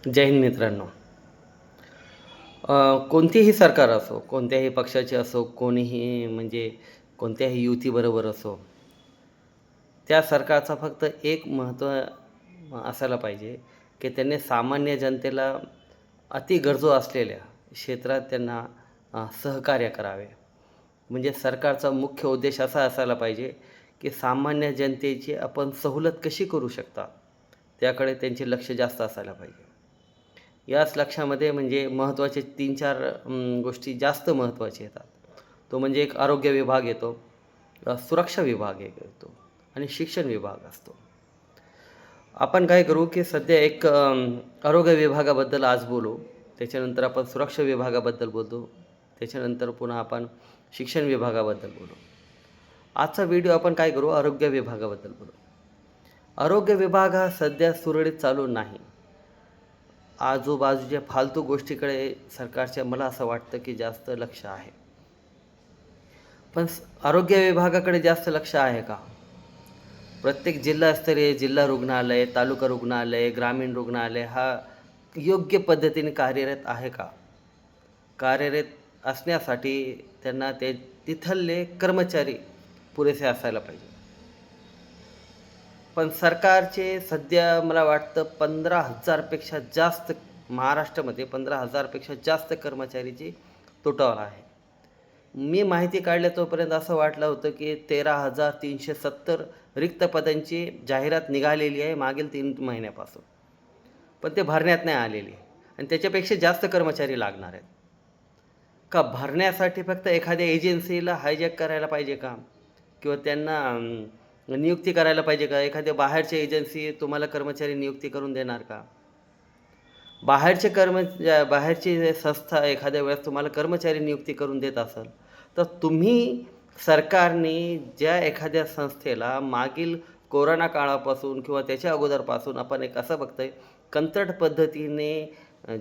जय हिंद मित्रांनो. कोणतीही सरकार असो, कोणत्याही पक्षाचे असो, कोणीही म्हणजे कोणत्याही युतीबरोबर असो, त्या सरकारचा फक्त एक महत्त्व असायला पाहिजे, की त्यांनी सामान्य जनतेला अति गरजू असलेल्या क्षेत्रात त्यांना सहकार्य करावे. म्हणजे सरकारचा मुख्य उद्देश असा असायला पाहिजे, की सामान्य जनतेची आपण सवलत कशी करू शकता, त्याकडे त्यांचे लक्ष जास्त असायला पाहिजे. याच लक्षामध्ये म्हणजे महत्त्वाचे 3-4 गोष्टी जास्त महत्त्वाच्या येतात. तो म्हणजे एक आरोग्य विभाग येतो, सुरक्षा विभाग एक येतो आणि शिक्षण विभाग असतो. आपण काय करू, की सध्या एक आरोग्य विभागाबद्दल आज बोलू. त्याच्यानंतर आपण सुरक्षा विभागाबद्दल बोलू. त्याच्यानंतर पुन्हा आपण शिक्षण विभागाबद्दल बोलू. आजचा व्हिडिओ आपण काय करू, आरोग्य विभागाबद्दल बोलू. आरोग्य विभाग हा सध्या सुरळीत चालू नाही. आजूबाजूच्या फालतू गोष्टीकडे सरकारच्या मला असं वाटतं, की जास्त लक्ष आहे. पण आरोग्य विभागाकडे जास्त लक्ष आहे का? प्रत्येक जिल्हास्तरीय जिल्हा रुग्णालय, तालुका रुग्णालय, ग्रामीण रुग्णालय हा योग्य पद्धतीने कार्यरत आहे का? कार्यरत असण्यासाठी त्यांना ते तिथले कर्मचारी पुरेसे असायला पाहिजे. पण सरकारचे सध्या मला वाटतं 15,000 पेक्षा जास्त महाराष्ट्रामध्ये 15,000 पेक्षा जास्त कर्मचारीची तुटवडा आहे. मी माहिती काढल्या तोपर्यंत असं वाटलं होतं, की 13,370 रिक्त पदांची जाहिरात निघालेली आहे मागील 3 महिन्यापासून. पण ते भरण्यात नाही आलेली आहे आणि त्याच्यापेक्षा जास्त कर्मचारी लागणार आहेत. का भरण्यासाठी फक्त एखाद्या एजन्सीला हायजॅक करायला पाहिजे का? किंवा त्यांना नियुक्ती करायला पाहिजे का? एखाद्या बाहेरची एजन्सी तुम्हाला कर्मचारी नियुक्ती करून देणार का? बाहेरची संस्था एखाद्या वेळेस तुम्हाला कर्मचारी नियुक्ती करून देत असेल, तर तुम्ही सरकारने ज्या एखाद्या संस्थेला मागील कोरोना काळापासून किंवा त्याच्या अगोदरपासून आपण एक असं बघतोय, कंत्राट पद्धतीने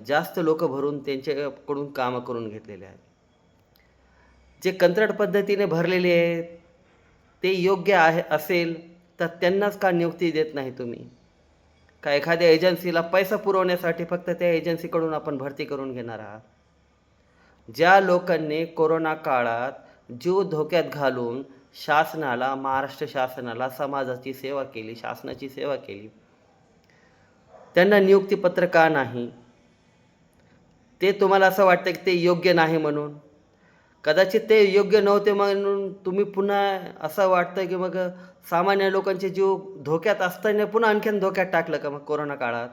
जास्त लोकं भरून त्यांच्याकडून कामं करून घेतलेले आहेत. जे कंत्राट पद्धतीने भरलेले आहेत, ते योग्य असेल, तर त्यांनाच का नियुक्ती देत नाही तुम्ही? का एखाद्या एजन्सीला पैसा पुरवण्यासाठी फक्त त्या एजन्सीकडून आपण भरती करून घेणार आहात? ज्या लोकांनी कोरोना काळात जीव धोक्यात घालून शासनाला, महाराष्ट्र शासनाला, समाजाची सेवा केली, शासनाची सेवा केली, त्यांना नियुक्तीपत्र का नाही? ते तुम्हाला असं वाटतं की ते योग्य नाही म्हणून? कदाचित ते योग्य नव्हते म्हणून तुम्ही पुन्हा असं वाटतं की मग सामान्य लोकांचे जीव धोक्यात असताना पुन्हा आणखीन धोक्यात टाकलं का मग कोरोना काळात?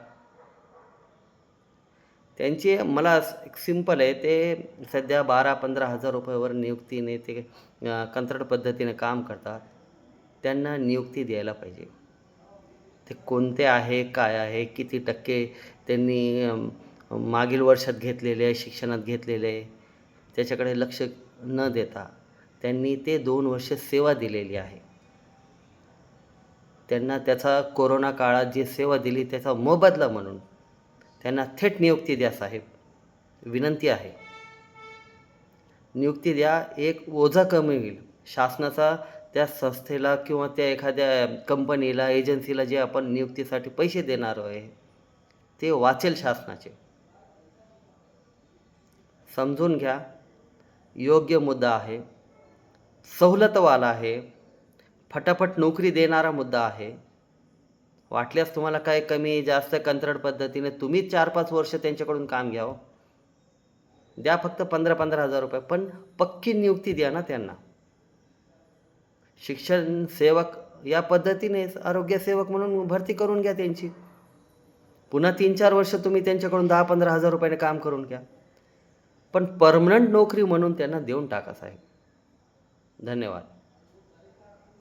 त्यांची मला एक सिंपल आहे, ते सध्या 12,000-15,000 रुपयावर नियुक्तीने ते कंत्राट पद्धतीने काम करतात. त्यांना नियुक्ती द्यायला पाहिजे. ते कोणते आहे, काय आहे, किती टक्के त्यांनी मागील वर्षात घेतलेले आहे, शिक्षणात घेतलेले आहे, त्याच्याकडे लक्ष न देता त्यांनी ते 2 वर्ष सेवा दिलेली आहे. त्यांना त्याचा कोरोना काळात जी सेवा दिली त्याचा मोबदला म्हणून त्यांना थेट नियुक्ती द्या साहेब. विनंती आहे. नियुक्ती द्या. एक ओझं कमी होईल. शासनाचा त्या संस्थेला किंवा त्या एखाद्या कंपनीला, एजन्सीला जे आपण नियुक्तीसाठी पैसे देणार आहे, ते वाचेल शासनाचे. समजून घ्या. योग्य मुद्दा आहे. सवलतवाला आहे. फटाफट नोकरी देणारा मुद्दा आहे. वाटल्यास तुम्हाला काय कमी जास्त कंत्राट पद्धतीने तुम्ही 4-5 वर्ष त्यांच्याकडून काम घ्या हो. द्या फक्त 15,000-15,000 रुपये, पण पक्की नियुक्ती द्या ना त्यांना. शिक्षण सेवक या पद्धतीनेच आरोग्य सेवक म्हणून भरती करून घ्या त्यांची. पुन्हा 3-4 वर्ष तुम्ही त्यांच्याकडून 10,000-15,000 रुपयाने काम करून घ्या. पण पर्मनंट नोकरी म्हणून त्यांना देऊन टाका साहेब. धन्यवाद.